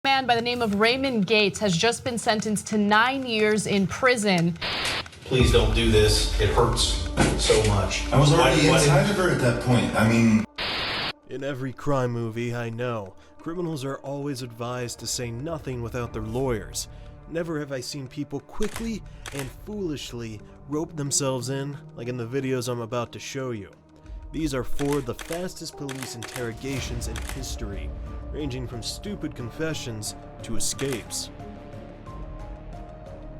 A man by the name of Raymond Gates has just been sentenced to 9 years in prison. Please don't do this. It hurts so much. I was already inside of her at that point. I mean... In every crime movie I know, criminals are always advised to say nothing without their lawyers. Never have I seen people quickly and foolishly rope themselves in like in the videos I'm about to show you. These are 4 of the fastest police interrogations in history, ranging from stupid confessions to escapes.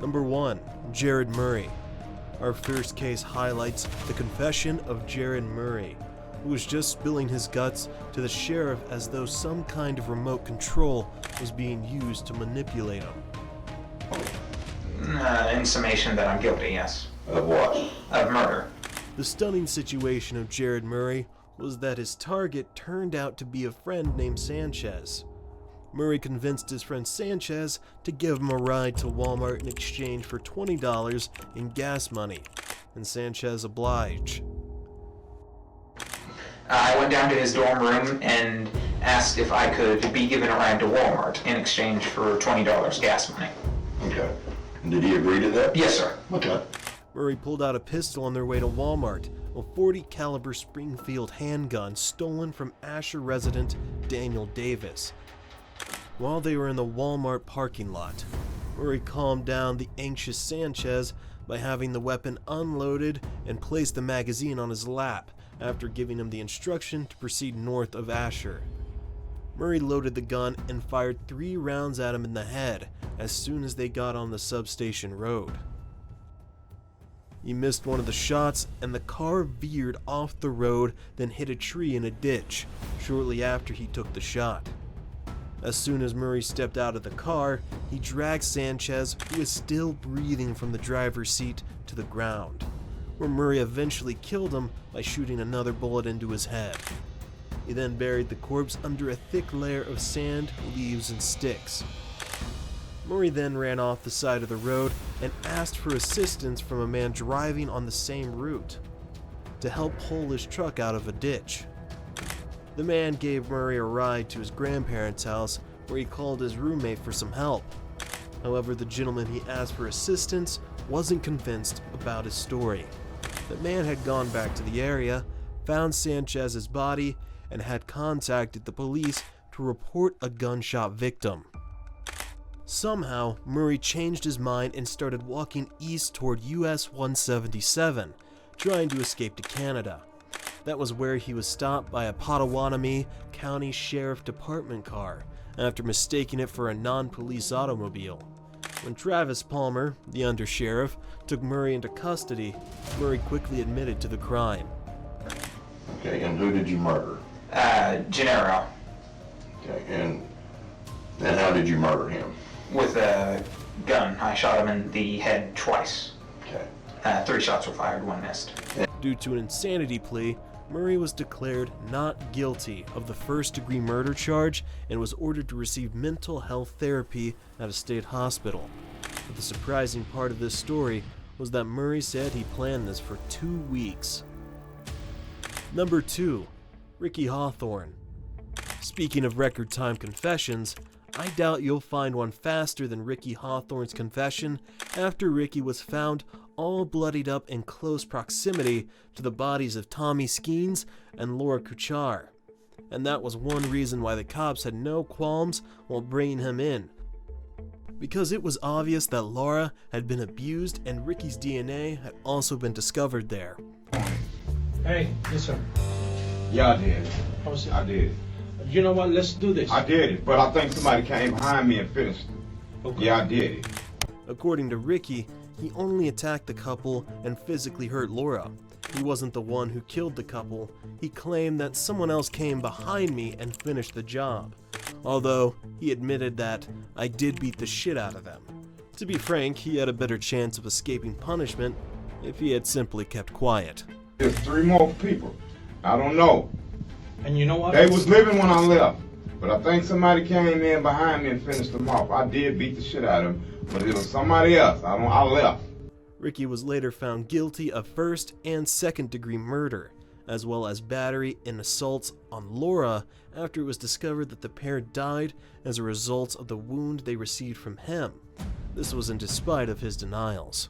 Number 1. Jared Murray. Our first case highlights the confession of Jared Murray, who was just spilling his guts to the sheriff as though some kind of remote control was being used to manipulate him. In summation that I'm guilty, yes. Of what? Of murder. The stunning situation of Jared Murray was that his target turned out to be a friend named Sanchez. Murray convinced his friend Sanchez to give him a ride to Walmart in exchange for $20 in gas money, and Sanchez obliged. I went down to his dorm room and asked if I could be given a ride to Walmart in exchange for $20 gas money. Okay. And did he agree to that? Yes, sir. Okay. Murray pulled out a pistol on their way to Walmart, a .40 caliber Springfield handgun stolen from Asher resident Daniel Davis. While they were in the Walmart parking lot, Murray calmed down the anxious Sanchez by having the weapon unloaded and placed the magazine on his lap after giving him the instruction to proceed north of Asher. Murray loaded the gun and fired 3 rounds at him in the head as soon as they got on the substation road. He missed one of the shots and the car veered off the road, then hit a tree in a ditch shortly after he took the shot. As soon as Murray stepped out of the car, he dragged Sanchez, who was still breathing from the driver's seat, to the ground, where Murray eventually killed him by shooting another bullet into his head. He then buried the corpse under a thick layer of sand, leaves, and sticks. Murray then ran off the side of the road and asked for assistance from a man driving on the same route to help pull his truck out of a ditch. The man gave Murray a ride to his grandparents' house, where he called his roommate for some help. However, the gentleman he asked for assistance wasn't convinced about his story. The man had gone back to the area, found Sanchez's body, and had contacted the police to report a gunshot victim. Somehow, Murray changed his mind and started walking east toward US 177, trying to escape to Canada. That was where he was stopped by a Potawatomi County Sheriff Department car after mistaking it for a non-police automobile. When Travis Palmer, the undersheriff, took Murray into custody, Murray quickly admitted to the crime. Okay, and who did you murder? Gennaro. Okay, and how did you murder him? With a gun. I shot him in the head twice. Okay. 3 shots were fired, 1 missed. Due to an insanity plea, Murray was declared not guilty of the first-degree murder charge and was ordered to receive mental health therapy at a state hospital. But the surprising part of this story was that Murray said he planned this for 2 weeks. Number 2. Ricky Hawthorne. Speaking of record time confessions, I doubt you'll find one faster than Ricky Hawthorne's confession after Ricky was found all bloodied up in close proximity to the bodies of Tommy Skeens and Laura Kuchar. And that was one reason why the cops had no qualms while bringing him in. Because it was obvious that Laura had been abused and Ricky's DNA had also been discovered there. Hey, listen. Yeah, I did. I did. You know what? Let's do this. I did it, but I think somebody came behind me and finished it. Okay. Yeah, I did it. According to Ricky, he only attacked the couple and physically hurt Laura. He wasn't the one who killed the couple. He claimed that someone else came behind me and finished the job. Although, he admitted that I did beat the shit out of them. To be frank, he had a better chance of escaping punishment if he had simply kept quiet. There's 3 more people. I don't know. And you know what? They was living when I left, but I think somebody came in behind me and finished them off. I did beat the shit out of them, but it was somebody else. I left. Ricky was later found guilty of first and second degree murder as well as battery and assaults on Laura after it was discovered that the pair died as a result of the wound they received from him. This was in despite of his denials.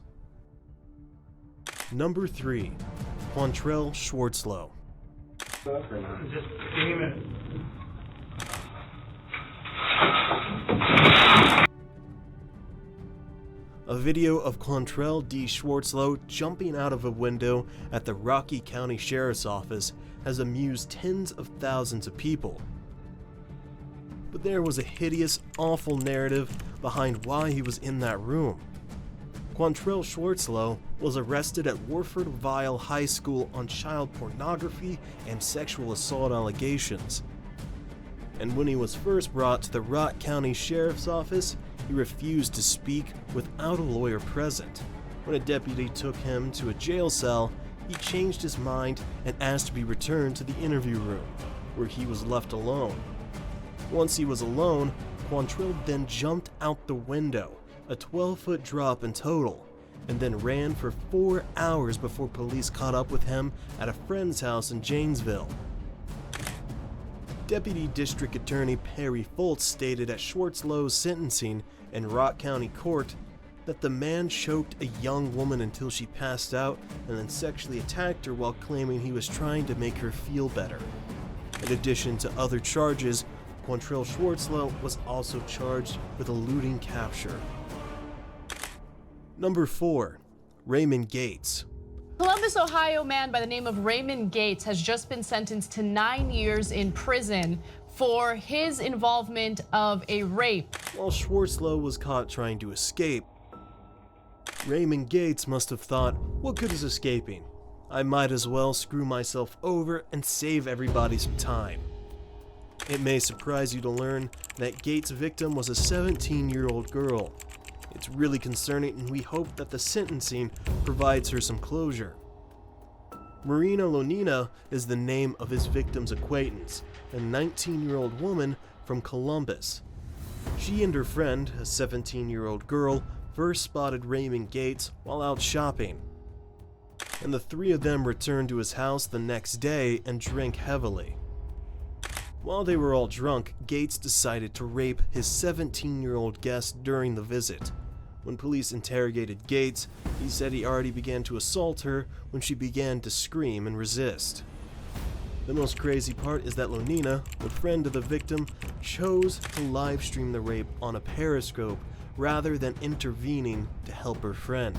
Number 3. Quantrell Schwartzlow. Just give me a minute. A video of Quantrell D. Schwartzlow jumping out of a window at the Rocky County Sheriff's Office has amused tens of thousands of people. But there was a hideous, awful narrative behind why he was in that room. Quantrell Schwartzlow was arrested at Warford Vile High School on child pornography and sexual assault allegations. And when he was first brought to the Rock County Sheriff's Office, he refused to speak without a lawyer present. When a deputy took him to a jail cell, he changed his mind and asked to be returned to the interview room, where he was left alone. Once he was alone, Quantrell then jumped out the window, a 12-foot drop in total, and then ran for 4 hours before police caught up with him at a friend's house in Janesville. Deputy District Attorney Perry Foltz stated at Schwartzlow's sentencing in Rock County Court that the man choked a young woman until she passed out and then sexually attacked her while claiming he was trying to make her feel better. In addition to other charges, Quantrell Schwartzlow was also charged with eluding capture. Number 4. Raymond Gates. Columbus, Ohio man by the name of Raymond Gates has just been sentenced to 9 years in prison for his involvement of a rape. While Schwartzlow was caught trying to escape, Raymond Gates must have thought, what good is escaping? I might as well screw myself over and save everybody some time. It may surprise you to learn that Gates' victim was a 17-year-old girl. It's really concerning, and we hope that the sentencing provides her some closure. Marina Lonina is the name of his victim's acquaintance, a 19-year-old woman from Columbus. She and her friend, a 17-year-old girl, first spotted Raymond Gates while out shopping, and the three of them returned to his house the next day and drank heavily. While they were all drunk, Gates decided to rape his 17-year-old guest during the visit. When police interrogated Gates, he said he already began to assault her when she began to scream and resist. The most crazy part is that Lonina, the friend of the victim, chose to live stream the rape on a periscope rather than intervening to help her friend.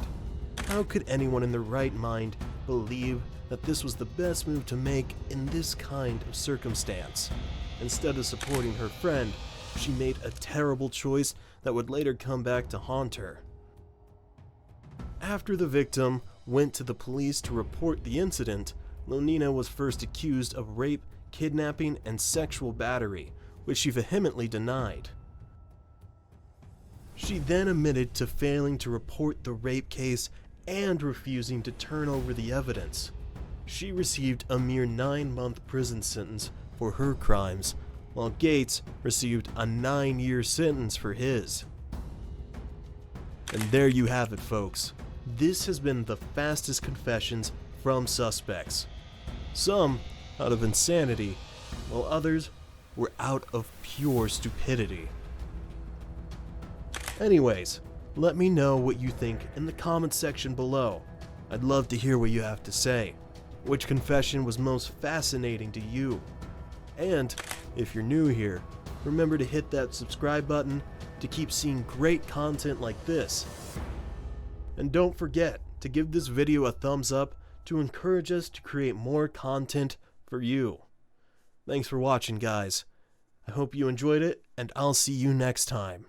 How could anyone in their right mind believe that this was the best move to make in this kind of circumstance? Instead of supporting her friend, she made a terrible choice that would later come back to haunt her. After the victim went to the police to report the incident, Lonina was first accused of rape, kidnapping, and sexual battery, which she vehemently denied. She then admitted to failing to report the rape case and refusing to turn over the evidence. She received a mere 9-month prison sentence for her crimes, while Gates received a 9-year sentence for his. And there you have it, folks. This has been the fastest confessions from suspects. Some out of insanity, while others were out of pure stupidity. Anyways, let me know what you think in the comment section below. I'd love to hear what you have to say. Which confession was most fascinating to you? And if you're new here, remember to hit that subscribe button to keep seeing great content like this. And don't forget to give this video a thumbs up to encourage us to create more content for you. Thanks for watching, guys. I hope you enjoyed it, and I'll see you next time.